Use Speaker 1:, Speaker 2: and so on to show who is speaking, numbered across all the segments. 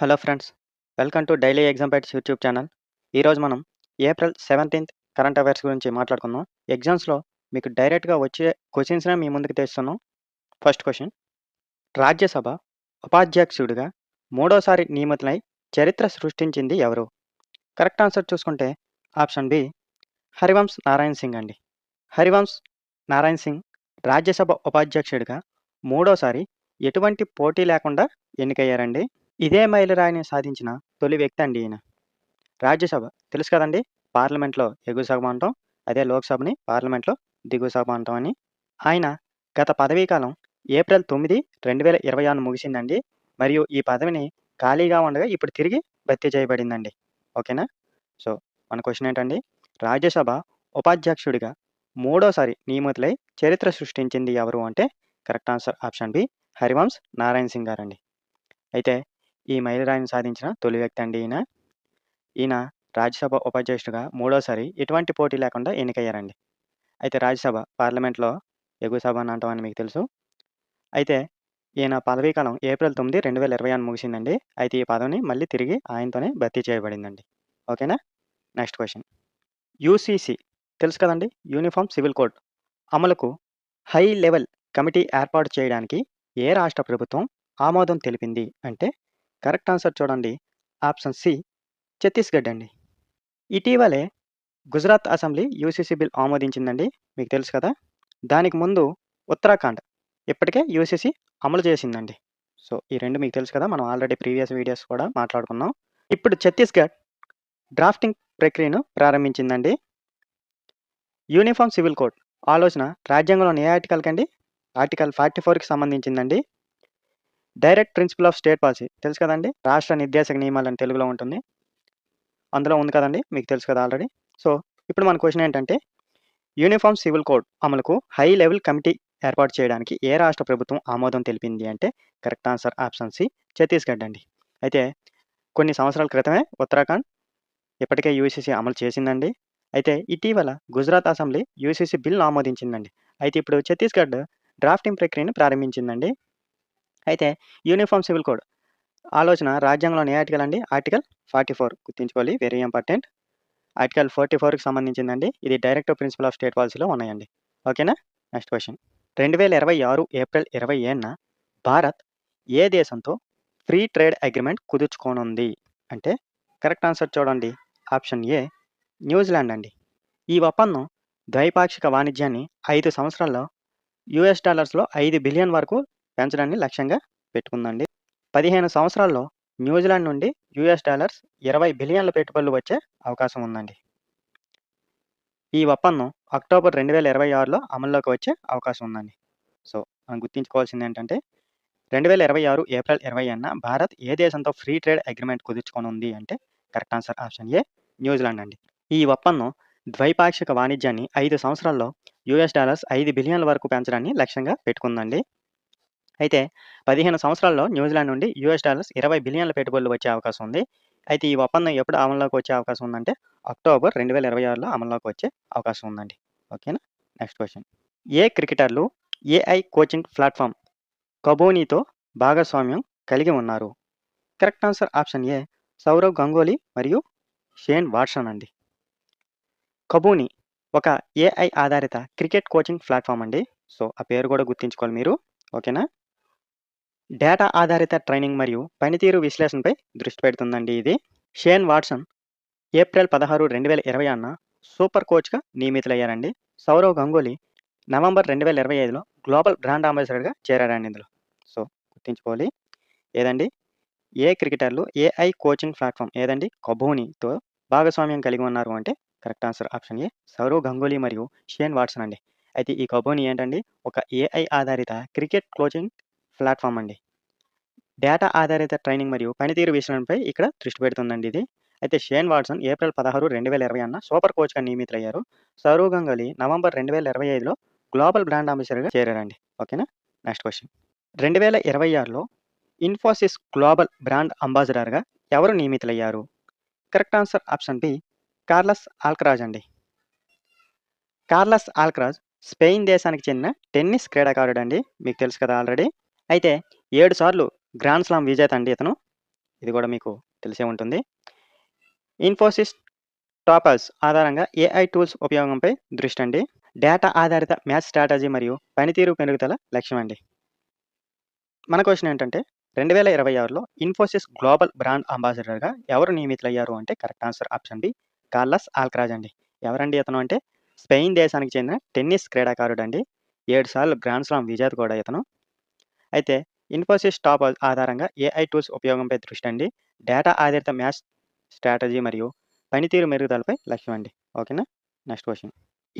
Speaker 1: Hello friends, welcome to daily exam pads YouTube channel. ఈరోజు మనం April 17th current affairs గురించి మాట్లాడుకుందాం. ఎగ్జామ్స్‌లో మీకు డైరెక్ట్‌గా వచ్చే క్వెషన్స్‌నే మీ ముందుకు తెస్తున్నాం. ఫస్ట్ క్వెషన్, రాజ్యసభ ఉపాధ్యక్షుడిగా మూడోసారి నియమితులై చరిత్ర సృష్టించింది ఎవరు? కరెక్ట్ ఆన్సర్ చూసుకుంటే ఆప్షన్ బి హరివంశ్ నారాయణ్ సింగ్ అండి. హరివంశ్ నారాయణ్ సింగ్ రాజ్యసభ ఉపాధ్యక్షుడిగా మూడోసారి ఎటువంటి పోటీ లేకుండా ఎన్నికయ్యారండి. ఇదే మైలురాయిని సాధించిన తొలి వ్యక్తి అండి ఈయన. రాజ్యసభ తెలుసు కదండీ! పార్లమెంట్‌లో ఎగువ సభ అంటాం. అదే లోక్‌సభని పార్లమెంట్‌లో దిగువ సభ అంటామని. ఆయన గత పదవీ కాలం ఏప్రిల్ 9, 2026 ముగిసిందండి. మరియు ఈ పదవిని ఖాళీగా ఉండగా ఇప్పుడు తిరిగి భర్తీ చేయబడిందండి. ఓకేనా? సో, మన క్వెషన్ ఏంటండి? రాజ్యసభ ఉపాధ్యక్షుడిగా మూడోసారి నియమితులై చరిత్ర సృష్టించింది ఎవరు అంటే correct answer option B Harivansh Narayan Singh గారండి. అయితే ఈ మైలురాయిని సాధించిన తొలి వ్యక్తి అండి ఈయన. ఈయన రాజ్యసభ ఉపాధ్యక్షుడిగా మూడోసారి ఎటువంటి పోటీ లేకుండా ఎన్నికయ్యారండి. అయితే రాజ్యసభ పార్లమెంట్‌లో ఎగువ సభ అని అంటామని మీకు తెలుసు. అయితే ఈయన పదవీ కాలం ఏప్రిల్ 9, 2026 ముగిసిందండి. అయితే ఈ పదవిని మళ్ళీ తిరిగి ఆయనతోనే భర్తీ చేయబడిందండి. ఓకేనా? Next question. యూసీసీ తెలుసు కదండీ! యూనిఫార్మ్ సివిల్ కోడ్ అమలుకు హై లెవెల్ కమిటీ ఏర్పాటు చేయడానికి ఏ రాష్ట్ర ప్రభుత్వం ఆమోదం తెలిపింది అంటే కరెక్ట్ ఆన్సర్ చూడండి ఆప్షన్ సి ఛత్తీస్‌గఢ్ అండి. ఇటీవలే గుజరాత్ అసెంబ్లీ యూసీసీ బిల్ ఆమోదించిందండి. మీకు తెలుసు కదా! దానికి ముందు ఉత్తరాఖండ్ ఇప్పటికే యూసీసీ అమలు చేసిందండి. సో, ఈ 2 మీకు తెలుసు కదా! మనం ఆల్రెడీ ప్రీవియస్ వీడియోస్ కూడా మాట్లాడుకున్నాం. ఇప్పుడు ఛత్తీస్‌గఢ్ డ్రాఫ్టింగ్ ప్రక్రియను ప్రారంభించిందండి. యూనిఫార్మ్ సివిల్ కోడ్ ఆలోచన రాజ్యాంగంలోని ఏ ఆర్టికల్‌కండి? ఆర్టికల్ 44కి సంబంధించిందండి. Direct principle of state policy తెలుసు కదండీ! రాష్ట్ర నిర్దేశక నియమాలని తెలుగులో ఉంటుంది. అందులో ఉంది కదండీ! మీకు తెలుసు కదా ఆల్రెడీ. సో, ఇప్పుడు మన క్వెషన్ ఏంటంటే యూనిఫార్మ్ సివిల్ కోడ్ అమలుకు హై లెవెల్ కమిటీ ఏర్పాటు చేయడానికి ఏ రాష్ట్ర ప్రభుత్వం ఆమోదం తెలిపింది అంటే correct answer option C Chhattisgarh అండి. అయితే కొన్ని సంవత్సరాల క్రితమే ఉత్తరాఖండ్ ఇప్పటికే యూసీసీ అమలు చేసిందండి. అయితే ఇటీవల గుజరాత్ అసెంబ్లీ యూసీసీ బిల్‌ను ఆమోదించిందండి. అయితే ఇప్పుడు ఛత్తీస్‌గఢ్ డ్రాఫ్టింగ్ ప్రక్రియను ప్రారంభించిందండి. అయితే యూనిఫార్మ్ సివిల్ కోడ్ ఆలోచన రాజ్యాంగంలోని ఏ ఆర్టికల్ అండి? ఆర్టికల్ 44 గుర్తుంచుకోవాలి. Very important. ఆర్టికల్ 44కి సంబంధించిందండి. ఇది డైరెక్టివ్ ప్రిన్సిపల్ ఆఫ్ స్టేట్ పాలిసీలో ఉన్నాయండి. ఓకేనా? Next question. 2026 ఏప్రిల్ 27న భారత్ ఏ దేశంతో ఫ్రీ ట్రేడ్ అగ్రీమెంట్ కుదుర్చుకోనుంది అంటే కరెక్ట్ ఆన్సర్ చూడండి ఆప్షన్ ఏ న్యూజిలాండ్ అండి. ఈ ఒప్పందం ద్వైపాక్షిక వాణిజ్యాన్ని 5 సంవత్సరాల్లో $5 బిలియన్ వరకు పెంచడాన్ని లక్ష్యంగా పెట్టుకుందండి. 15 సంవత్సరాల్లో న్యూజిలాండ్ నుండి $20 బిలియన్ల పెట్టుబడులు వచ్చే అవకాశం ఉందండి. ఈ ఒప్పందం అక్టోబర్ 2026లో అమల్లోకి వచ్చే అవకాశం ఉందండి. సో, మనం గుర్తుంచుకోవాల్సింది ఏంటంటే 2026 ఏప్రిల్ 20న భారత్ ఏ దేశంతో ఫ్రీ ట్రేడ్ అగ్రీమెంట్ కుదుర్చుకోనుంది అంటే కరెక్ట్ ఆన్సర్ ఆప్షన్ ఏ న్యూజిలాండ్ అండి. ఈ ఒప్పందం ద్వైపాక్షిక వాణిజ్యాన్ని 5 సంవత్సరాల్లో $5 బిలియన్ల వరకు పెంచడాన్ని లక్ష్యంగా పెట్టుకుందండి. అయితే 15 సంవత్సరాల్లో న్యూజిలాండ్ నుండి $20 బిలియన్ల పెట్టుబడులు వచ్చే అవకాశం ఉంది. అయితే ఈ ఒప్పందం ఎప్పుడు అమల్లోకి వచ్చే అవకాశం ఉందంటే అక్టోబర్ 2026లో అమల్లోకి వచ్చే అవకాశం ఉందండి. ఓకేనా? Next question. ఏ క్రికెటర్లు ఏఐ కోచింగ్ ప్లాట్‌ఫామ్ కబోనీతో భాగస్వామ్యం కలిగి ఉన్నారు? Correct answer option A Sourav Ganguly మరియు షేన్ వాట్సన్ అండి. కబూని ఒక ఏఐ ఆధారిత క్రికెట్ కోచింగ్ ప్లాట్‌ఫామ్ అండి. సో, ఆ పేరు కూడా గుర్తుంచుకోవాలి మీరు. ఓకేనా? డేటా ఆధారిత ట్రైనింగ్ మరియు పనితీరు విశ్లేషణపై దృష్టి పెడుతుందండి ఇది. షేన్ వాట్సన్ ఏప్రిల్ 16, 2026న సూపర్ కోచ్‌గా నియమితులయ్యారండి. సౌరవ్ గంగూలీ నవంబర్ 2025లో గ్లోబల్ బ్రాండ్ అంబాసిడర్‌గా చేరారండి ఇందులో. సో, గుర్తుంచుకోవాలి. ఏదండి? ఏ క్రికెటర్లు ఏఐ కోచింగ్ ప్లాట్‌ఫామ్ ఏదండి? కబూనీతో భాగస్వామ్యం కలిగి ఉన్నారు అంటే correct answer option A Sourav Ganguly మరియు షేన్ వాట్సన్ అండి. అయితే ఈ కబూనీ ఏంటండి? ఒక ఏఐ ఆధారిత క్రికెట్ కోచింగ్ ప్లాట్‌ఫామ్ అండి. డేటా ఆధారిత ట్రైనింగ్ మరియు పనితీరు విశ్లేషణపై ఇక్కడ దృష్టి పెడుతుందండి ఇది. అయితే షేన్ వాట్సన్ ఏప్రిల్ 16, 2026న సూపర్ కోచ్‌గా నియమితులయ్యారు. సౌరవ్ గంగూలీ నవంబర్ 2025లో గ్లోబల్ బ్రాండ్ అంబాసిడర్‌గా చేరారండి. ఓకేనా? Next question. 2026లో ఇన్ఫోసిస్ గ్లోబల్ బ్రాండ్ అంబాసిడర్‌గా ఎవరు నియమితులయ్యారు? Correct answer option B Carlos Alcaraz అండి. కార్లస్ ఆల్కరాజ్ స్పెయిన్ దేశానికి చెందిన టెన్నిస్ క్రీడాకారుడండి. మీకు తెలుసు కదా ఆల్రెడీ. అయితే 7 సార్లు గ్రాండ్ స్లామ్ విజేత అండి ఇతను. ఇది కూడా మీకు తెలిసే ఉంటుంది. ఇన్ఫోసిస్ టాపర్స్ ఆధారంగా ఏఐ టూల్స్ ఉపయోగంపై దృష్టి అండి. డేటా ఆధారిత మ్యాథ్స్ స్ట్రాటజీ మరియు పనితీరు పెరుగుదల లక్ష్యం అండి. మన క్వశ్చన్ ఏంటంటే 2026లో ఇన్ఫోసిస్ గ్లోబల్ బ్రాండ్ అంబాసిడర్గా ఎవరు నియమితులయ్యారు అంటే correct answer option B Carlos Alcaraz అండి. ఎవరండి ఇతను అంటే స్పెయిన్ దేశానికి చెందిన టెన్నిస్ క్రీడాకారుడు అండి. 7 సార్లు గ్రాండ్ స్లామ్ విజేత కూడా ఇతను. అయితే ఇన్ఫోసిస్ టాప్ ఆధారంగా ఏఐ టూల్స్ ఉపయోగంపై దృష్టి అండి. డేటా ఆధారిత మ్యాథ్స్ స్ట్రాటజీ మరియు పనితీరు మెరుగుదలపై లక్ష్యం అండి. ఓకేనా. Next question.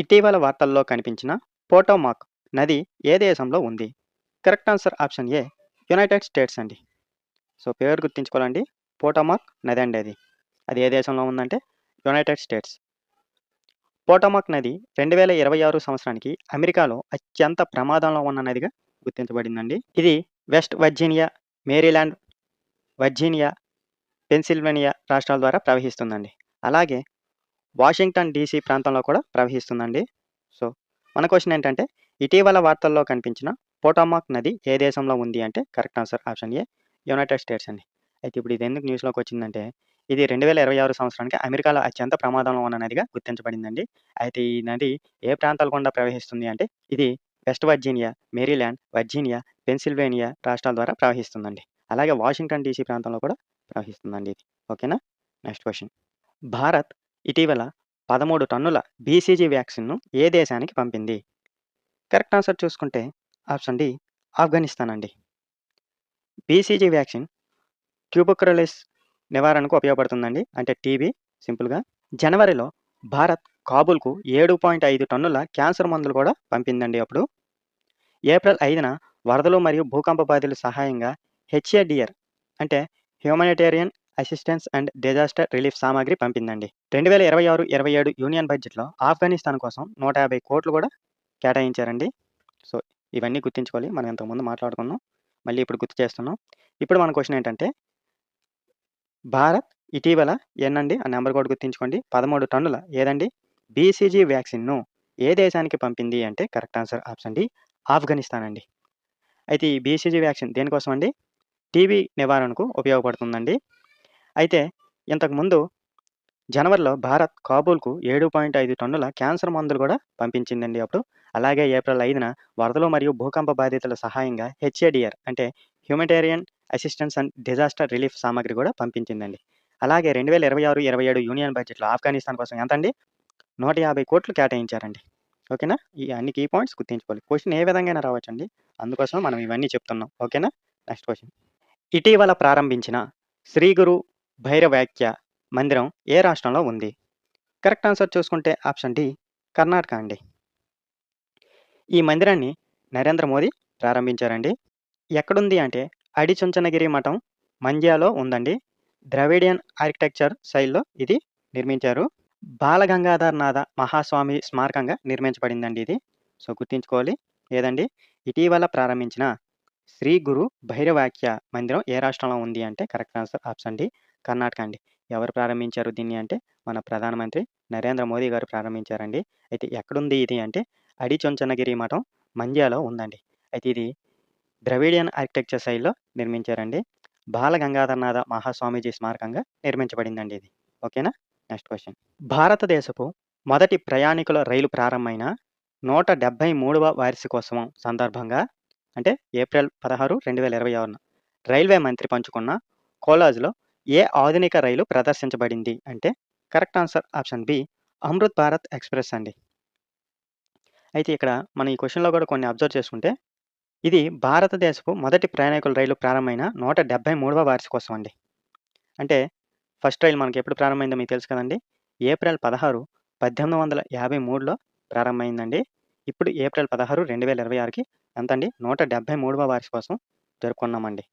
Speaker 1: ఇటీవల వార్తల్లో కనిపించిన పోటోమాక్ నది ఏ దేశంలో ఉంది? కరెక్ట్ ఆన్సర్ ఆప్షన్ ఏ యునైటెడ్ స్టేట్స్ అండి. సో పేరు గుర్తుంచుకోవాలండి. పోటోమాక్ నది అండి అది ఏ దేశంలో ఉందంటే యునైటెడ్ స్టేట్స్. పోటోమాక్ నది 2026 సంవత్సరానికి అమెరికాలో అత్యంత ప్రమాదంలో ఉన్న నదిగా గుర్తించబడిందండి. ఇది west Virginia, Maryland, Virginia, Pennsylvania రాష్ట్రాల ద్వారా ప్రవహిస్తుందండి. అలాగే వాషింగ్టన్ డీసీ ప్రాంతంలో కూడా ప్రవహిస్తుందండి. సో మన క్వశ్చన్ ఏంటంటే ఇటీవల వార్తల్లో కనిపించిన పోటోమాక్ నది ఏ దేశంలో ఉంది అంటే కరెక్ట్ ఆన్సర్ ఆప్షన్ ఏ యునైటెడ్ స్టేట్స్ అండి. అయితే ఇప్పుడు ఇది ఎందుకు న్యూస్లోకి వచ్చిందంటే ఇది 2026 సంవత్సరానికి అమెరికాలో అత్యంత ప్రమాదంలో ఉన్న నదిగా గుర్తించబడిందండి. అయితే ఈ నది ఏ ప్రాంతాల గుండా ప్రవహిస్తుంది అంటే ఇది west Virginia, Maryland, Virginia, Pennsylvania రాష్ట్రాల ద్వారా ప్రవహిస్తుందండి. అలాగే వాషింగ్టన్ డీసీ ప్రాంతంలో కూడా ప్రవహిస్తుందండి ఇది. ఓకేనా. Next question. భారత్ ఇటీవల 13 టన్నుల బీసీజీ వ్యాక్సిన్ను ఏ దేశానికి పంపింది? కరెక్ట్ ఆన్సర్ చూసుకుంటే ఆప్షన్ డి ఆఫ్ఘనిస్తాన్ అండి. బీసీజీ వ్యాక్సిన్ ట్యూబర్క్యులోసిస్ నివారణకు ఉపయోగపడుతుందండి. అంటే టీబీ సింపుల్గా. జనవరిలో భారత్ కాబూల్కు 7.5 టన్నుల క్యాన్సర్ మందులు కూడా పంపిందండి అప్పుడు. ఏప్రిల్ 5న వరదలు మరియు భూకంప బాధితుల సహాయంగా హెచ్ఏడిఆర్ అంటే humanitarian assistance and disaster relief సామాగ్రి పంపిందండి. 2026-27 యూనియన్ బడ్జెట్లో ఆఫ్ఘనిస్తాన్ కోసం 150 కోట్లు కూడా కేటాయించారండి. సో ఇవన్నీ గుర్తుంచుకోవాలి. మనం ఇంతకుముందు మాట్లాడుకున్నాం, మళ్ళీ ఇప్పుడు గుర్తు చేస్తున్నాం. ఇప్పుడు మన క్వశ్చన్ ఏంటంటే భారత్ ఇటీవల ఎన్నండి ఆ నెంబర్ కూడా గుర్తుంచుకోండి. 13 టన్నుల ఏదండి బీసీజీ వ్యాక్సిన్ను ఏ దేశానికి పంపింది అంటే correct answer option D Afghanistan అండి. అయితే ఈ బీసీజీ వ్యాక్సిన్ దేనికోసం అండి? టీబీ నివారణకు ఉపయోగపడుతుందండి. అయితే ఇంతకుముందు జనవరిలో భారత్ కాబూల్కు 7.5 టన్నుల క్యాన్సర్ మందులు కూడా పంపించిందండి అప్పుడు. అలాగే ఏప్రిల్ 5న వరదలు మరియు భూకంప బాధితుల సహాయంగా హెచ్ఏడిఆర్ అంటే humanitarian assistance and disaster relief సామాగ్రి కూడా పంపించిందండి. అలాగే 2026-27 యూనియన్ బడ్జెట్లో ఆఫ్ఘనిస్తాన్ కోసం ఎంత అండి? 150 కోట్లు కేటాయించారండి. ఓకేనా. ఈ అన్ని కీ పాయింట్స్ గుర్తుంచుకోవాలి. క్వశ్చన్ ఏ విధంగా రావచ్చండి, అందుకోసం మనం ఇవన్నీ చెప్తున్నాం. ఓకేనా. Next question. ఇటీవల ప్రారంభించిన శ్రీ గురు భైరవాక్య మందిరం ఏ రాష్ట్రంలో ఉంది? కరెక్ట్ ఆన్సర్ చూసుకుంటే ఆప్షన్ డి కర్ణాటక అండి. ఈ మందిరాన్ని నరేంద్ర మోదీ ప్రారంభించారండి. ఎక్కడుంది అంటే అడిచుంచనగిరి మఠం మండ్యాలో ఉందండి. ద్రవిడియన్ ఆర్కిటెక్చర్ శైలిలో ఇది నిర్మించారు. బాలగంగాధర్ నాథ మహాస్వామి స్మారకంగా నిర్మించబడిందండి ఇది. సో గుర్తుంచుకోవాలి. ఏదండి ఇటీవల ప్రారంభించిన శ్రీ గురు భైరవాక్య మందిరం ఏ రాష్ట్రంలో ఉంది అంటే correct answer option D Karnataka అండి. ఎవరు ప్రారంభించారు దీన్ని అంటే మన ప్రధానమంత్రి నరేంద్ర మోదీ గారు ప్రారంభించారండి. అయితే ఎక్కడుంది ఇది అంటే అడిచొంచనగిరి మఠం మండ్యాలో ఉందండి. అయితే ఇది ద్రవిడియన్ ఆర్కిటెక్చర్ శైలిలో నిర్మించారండి. బాలగంగాధరనాథ మహాస్వామీజీ స్మారకంగా నిర్మించబడిందండి ఇది. ఓకేనా. Next question. భారతదేశపు మొదటి ప్రయాణికుల రైలు ప్రారంభమైన 173వ వార్షికోత్సవం సందర్భంగా అంటే ఏప్రిల్ 16, 2026న రైల్వే మంత్రి పంచుకున్న కోలాజ్లో ఏ ఆధునిక రైలు ప్రదర్శించబడింది అంటే correct answer option B Amrit Bharat express అండి. అయితే ఇక్కడ మనం ఈ క్వశ్చన్లో కూడా కొన్ని అబ్జర్వ్ చేసుకుంటే ఇది భారతదేశపు మొదటి ప్రయాణికుల రైలు ప్రారంభమైన 173వ వార్షికోత్సవం అండి. అంటే ఫస్ట్ రైలు మనకి ఎప్పుడు ప్రారంభమైందో మీకు తెలుసు కదండి. ఏప్రిల్ 16, 1853లో ప్రారంభమైందండి. ఇప్పుడు ఏప్రిల్ 16, 2026కి ఎంతండి 173వ వార్షికోత్సవం జరుపుకున్నామండి.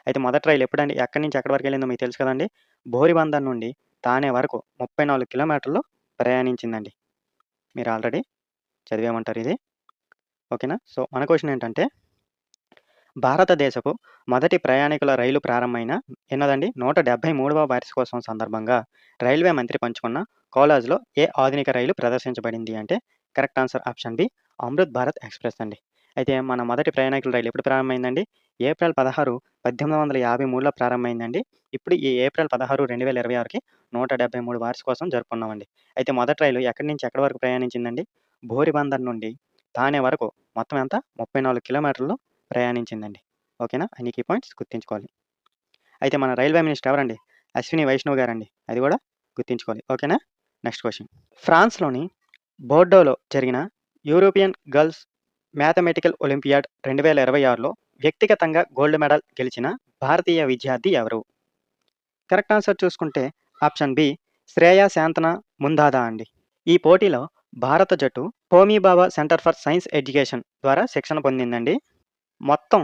Speaker 1: అయితే మొదటి రైలు ఎప్పుడండి ఎక్కడి నుంచి ఎక్కడి వరకు వెళ్ళిందో మీకు తెలుసు కదండి. బోరిబందర్ నుండి తానే వరకు 34 కిలోమీటర్లు ప్రయాణించిందండి. మీరు ఆల్రెడీ చదివేమంటారు ఇది. ఓకేనా. సో మన క్వశ్చన్ ఏంటంటే భారతదేశపు మొదటి ప్రయాణికుల రైలు ప్రారంభమైన ఎన్నదండి 173వ వార్షికోత్సవం సందర్భంగా రైల్వే మంత్రి పంచుకున్న కోలాజ్లో ఏ ఆధునిక రైలు ప్రదర్శించబడింది అంటే correct answer option B Amrit Bharat express అండి. అయితే మన మొదటి ప్రయాణికుల రైలు ఎప్పుడు ప్రారంభమైందండి? ఏప్రిల్ 16, 1853లో ప్రారంభమైందండి. ఇప్పుడు ఈ ఏప్రిల్ 16, 2026కి 173 వార్షికోత్సవం జరుపుకున్నామండి. అయితే మొదటి రైలు ఎక్కడి నుంచి ఎక్కడి వరకు ప్రయాణించిందండి? బోరిబందర్ నుండి థానే వరకు మొత్తం ఎంత? 34 కిలోమీటర్లు ప్రయాణించిందండి. ఓకేనా? అన్ని కీ పాయింట్స్ గుర్తుంచుకోవాలి. అయితే మన రైల్వే మినిస్టర్ ఎవరండి? అశ్విని వైష్ణవ్ గారండి. అది కూడా గుర్తుంచుకోవాలి. ఓకేనా? Next question. ఫ్రాన్స్‌లోని బోర్డోలో జరిగిన యూరోపియన్ గర్ల్స్ మ్యాథమెటికల్ ఒలింపియాడ్ 2026లో వ్యక్తిగతంగా గోల్డ్ మెడల్ గెలిచిన భారతీయ విద్యార్థి ఎవరు? కరెక్ట్ ఆన్సర్ చూసుకుంటే ఆప్షన్ బి శ్రేయ శాంతన ముందాదా అండి. ఈ పోటీలో భారత జట్టు Homi Bhabha centre for science education ద్వారా శిక్షణ పొందిందండి. మొత్తం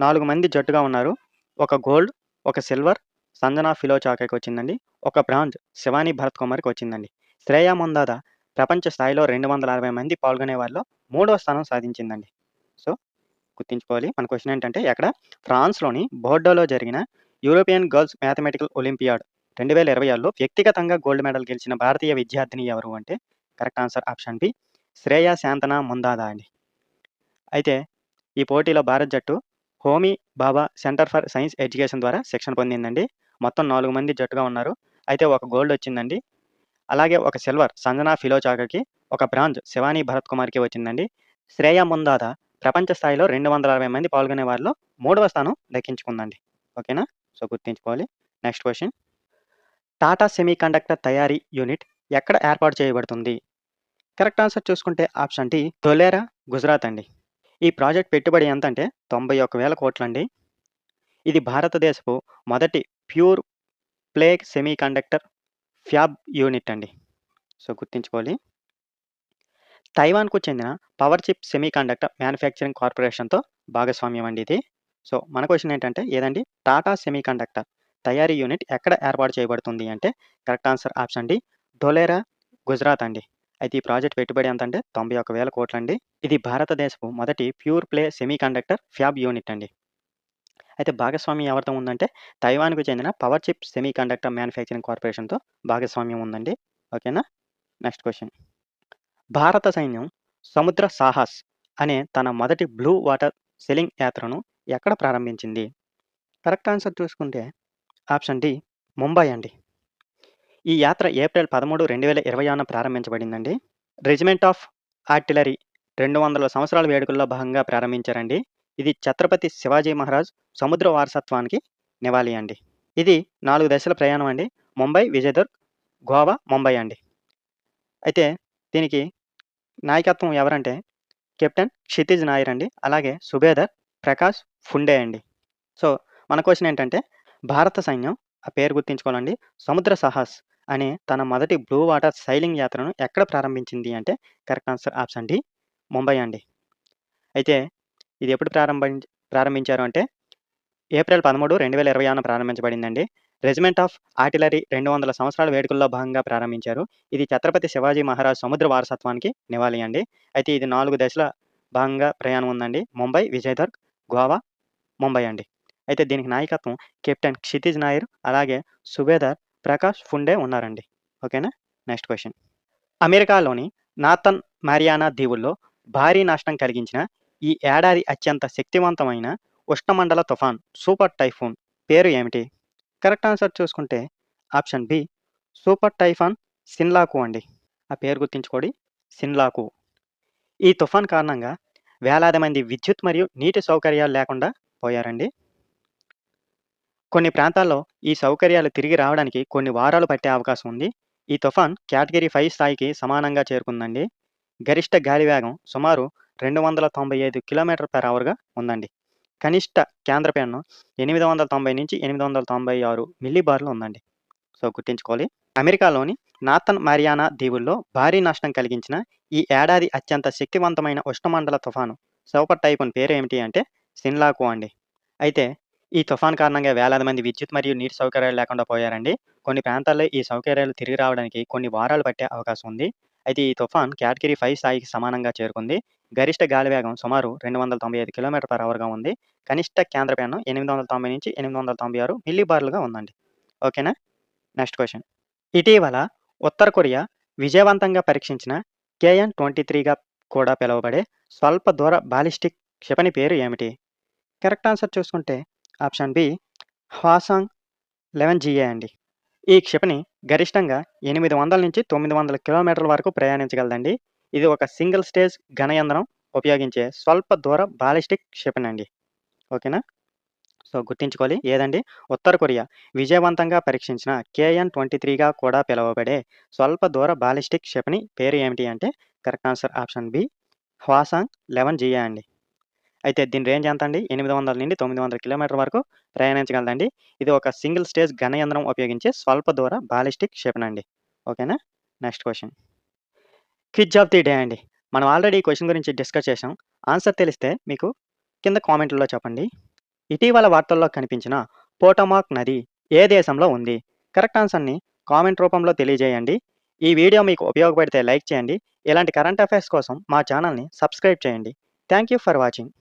Speaker 1: 4 మంది జట్టుగా ఉన్నారు. ఒక గోల్డ్, ఒక సిల్వర్ సంజనా ఫిలోచాకకి వచ్చిందండి. ఒక బ్రాంజ్ శివాని భరత్ కుమార్‌కి వచ్చిందండి. శ్రేయ ముందాద ప్రపంచ స్థాయిలో 260 మంది పాల్గొనే వారిలో 3వ స్థానం సాధించిందండి. సో, గుర్తుంచుకోవాలి. మన క్వెషన్ ఏంటంటే ఎక్కడ ఫ్రాన్స్‌లోని బోర్డోలో జరిగిన యూరోపియన్ గర్ల్స్ మ్యాథమెటికల్ ఒలింపియాడ్ 2026లో వ్యక్తిగతంగా గోల్డ్ మెడల్ గెలిచిన భారతీయ విద్యార్థిని ఎవరు అంటే correct answer option B Shreya Santhana Mundada అండి. అయితే ఈ పోటీలో భారత్ జట్టు Homi Bhabha centre for science education ద్వారా శిక్షణ పొందిందండి. మొత్తం 4 మంది జట్టుగా ఉన్నారు. అయితే ఒక గోల్డ్ వచ్చిందండి. అలాగే ఒక సిల్వర్ సంజనా ఫిలోచాకకి, ఒక బ్రాంజ్ శివాని భరత్ కుమార్‌కి వచ్చిందండి. శ్రేయ ముందాద ప్రపంచ స్థాయిలో 260 మంది పాల్గొనే వారిలో 3వ స్థానం దక్కించుకుందండి. ఓకేనా? సో, గుర్తుంచుకోవాలి. Next question. టాటా సెమీకండక్టర్ తయారీ యూనిట్ ఎక్కడ ఏర్పాటు చేయబడుతుంది? కరెక్ట్ ఆన్సర్ చూసుకుంటే ఆప్షన్ డి ధొలేరా, గుజరాత్ అండి. ఈ ప్రాజెక్ట్ పెట్టుబడి ఎంతంటే 91,000 కోట్లండి. ఇది భారతదేశపు మొదటి pure play semiconductor fab unit అండి. సో, గుర్తుంచుకోవాలి. తైవాన్‌కు చెందిన పవర్ చిప్ సెమీకండక్టర్ మ్యానుఫ్యాక్చరింగ్ కార్పొరేషన్‌తో భాగస్వామ్యం అండి ఇది. సో, మన క్వెషన్ ఏంటంటే ఏదండి? టాటా సెమీకండక్టర్ తయారీ యూనిట్ ఎక్కడ ఏర్పాటు చేయబడుతుంది అంటే correct answer option D Dholera, Gujarat అండి. అయితే ఈ ప్రాజెక్ట్ పెట్టుబడి ఎంతంటే 91,000 కోట్లండి. ఇది భారతదేశపు మొదటి pure play semiconductor fab unit అండి. అయితే భాగస్వామ్యం ఎవరితో ఉందంటే తైవాన్‌కు చెందిన పవర్ చిప్ సెమీకండక్టర్ మ్యానుఫ్యాక్చరింగ్ కార్పొరేషన్‌తో భాగస్వామ్యం ఉందండి. ఓకేనా? Next question. భారత సైన్యం సముద్ర సాహస్ అనే తన మొదటి బ్లూ వాటర్ సెయిలింగ్ యాత్రను ఎక్కడ ప్రారంభించింది? కరెక్ట్ ఆన్సర్ చూసుకుంటే ఆప్షన్ డి ముంబై అండి. ఈ యాత్ర ఏప్రిల్ 13, 2026న ప్రారంభించబడిందండి. రెజిమెంట్ ఆఫ్ ఆర్టిలరీ 200 సంవత్సరాల వేడుకల్లో భాగంగా ప్రారంభించారండి. ఇది ఛత్రపతి శివాజీ మహారాజ్ సముద్ర వారసత్వానికి నివాళి అండి. ఇది 4 దశల ప్రయాణం అండి. ముంబై, విజయదుర్గ్, గోవా, ముంబై అండి. అయితే దీనికి నాయకత్వం ఎవరంటే కెప్టెన్ క్షితిజ్ నాయర్ అండి. అలాగే సుబేదార్ ప్రకాష్ ఫుండే అండి. సో, మన క్వెషన్ ఏంటంటే భారత సైన్యం ఆ పేరు గుర్తుంచుకోవాలండి. సముద్ర సాహస్ అనే తన మొదటి బ్లూ వాటర్ సెయిలింగ్ యాత్రను ఎక్కడ ప్రారంభించింది అంటే correct answer option D Mumbai అండి. అయితే ఇది ఎప్పుడు ప్రారంభించారు అంటే ఏప్రిల్ 13, 2026న ప్రారంభించబడిందండి. రెజిమెంట్ ఆఫ్ ఆర్టిలరీ 200 సంవత్సరాల వేడుకల్లో భాగంగా ప్రారంభించారు. ఇది ఛత్రపతి శివాజీ మహారాజ్ సముద్ర వారసత్వానికి నివాళి అండి. అయితే ఇది 4 దశల భాగంగా ప్రయాణం ఉందండి. ముంబై, విజయదుర్గ్, గోవా, ముంబై అండి. అయితే దీనికి నాయకత్వం కెప్టెన్ క్షితిజ్ నాయర్ అలాగే సుబేదార్ ప్రకాష్ ఫుండే ఉన్నారండి. ఓకేనా? Next question. అమెరికాలోని నార్థన్ మారియానా దీవుల్లో భారీ నష్టం కలిగించిన ఈ ఏడాది అత్యంత శక్తివంతమైన ఉష్ణమండల తుఫాన్ సూపర్ టైఫూన్ పేరు ఏమిటి? కరెక్ట్ ఆన్సర్ చూసుకుంటే ఆప్షన్ బి సూపర్ టైఫాన్ సిన్లాకు అండి. ఆ పేరు గుర్తుంచుకోండి. సిన్లాకు. ఈ తుఫాన్ కారణంగా వేలాది మంది విద్యుత్ మరియు నీటి సౌకర్యాలు లేకుండా పోయారండి. కొన్ని ప్రాంతాల్లో ఈ సౌకర్యాలు తిరిగి రావడానికి కొన్ని వారాలు పట్టే అవకాశం ఉంది. ఈ తుఫాన్ కేటగిరీ 5 స్థాయికి సమానంగా చేరుకుందండి. గరిష్ట గాలి వేగం సుమారు 295 కిలోమీటర్/అవర్‌గా ఉందండి. కనిష్ట కేంద్రపీడనం 890-896 మిల్లీబార్‌లు ఉందండి. సో, గుర్తుంచుకోవాలి. అమెరికాలోని నార్థన్ మారియానా దీవుల్లో భారీ నష్టం కలిగించిన ఈ ఏడాది అత్యంత శక్తివంతమైన ఉష్ణమండల తుఫాను సూపర్ టైఫూన్ పేరేమిటి అంటే సిన్లాకు అండి. అయితే ఈ తుఫాన్ కారణంగా వేలాది మంది విద్యుత్ మరియు నీటి సౌకర్యాలు లేకుండా పోయారండి. కొన్ని ప్రాంతాల్లో ఈ సౌకర్యాలు తిరిగి రావడానికి కొన్ని వారాలు పట్టే అవకాశం ఉంది. అయితే ఈ తుఫాన్ కేటగిరీ 5 స్థాయికి సమానంగా చేరుకుంది. గరిష్ట గాలి వేగం సుమారు 295 కిలోమీటర్/అవర్‌గా ఉంది. కనిష్ట కేంద్రపీడనం 890-896 మిల్లీబార్‌లుగా ఉందండి. ఓకేనా? Next question. ఇటీవల ఉత్తర కొరియా విజయవంతంగా పరీక్షించిన KN-23గా కూడా పిలువబడే స్వల్ప దూర బాలిస్టిక్ క్షిపణి పేరు ఏమిటి? కరెక్ట్ ఆన్సర్ చూసుకుంటే ఆప్షన్ బి హ్వాసాంగ్ 11GA అండి. ఈ క్షిపణి గరిష్టంగా 800-900 కిలోమీటర్ల వరకు ప్రయాణించగలదండి. ఇది ఒక సింగిల్ స్టేజ్ ఘనయంత్రం ఉపయోగించే స్వల్ప దూర బాలిస్టిక్ క్షిపణి అండి. ఓకేనా? సో, గుర్తుంచుకోవాలి. ఏదండి? ఉత్తర కొరియా విజయవంతంగా పరీక్షించిన KN-23గా కూడా పిలువబడే స్వల్ప దూర బాలిస్టిక్ క్షిపణి పేరు ఏమిటి అంటే correct answer option B Hwasong 11GA అండి. అయితే దీని రేంజ్ ఎంత అండి? 800-900 కిలోమీటర్ల వరకు ప్రయాణించగలదండి. ఇది ఒక సింగిల్ స్టేజ్ ఘనయంత్రం ఉపయోగించే స్వల్ప దూర బాలిస్టిక్ క్షిపణి అండి. ఓకేనా? Next question. Quiz of the day అండి. మనం ఆల్రెడీ ఈ క్వెషన్ గురించి డిస్కస్ చేసాం. ఆన్సర్ తెలిస్తే మీకు కింద కామెంట్‌లలో చెప్పండి. ఇటీవల వార్తల్లో కనిపించిన పోటోమాక్ నది ఏ దేశంలో ఉంది? కరెక్ట్ ఆన్సర్‌ని కామెంట్ రూపంలో తెలియజేయండి. ఈ వీడియో మీకు ఉపయోగపడితే లైక్ చేయండి. ఇలాంటి కరెంట్ అఫైర్స్ కోసం మా ఛానల్‌ని సబ్స్క్రైబ్ చేయండి. Thank you for watching.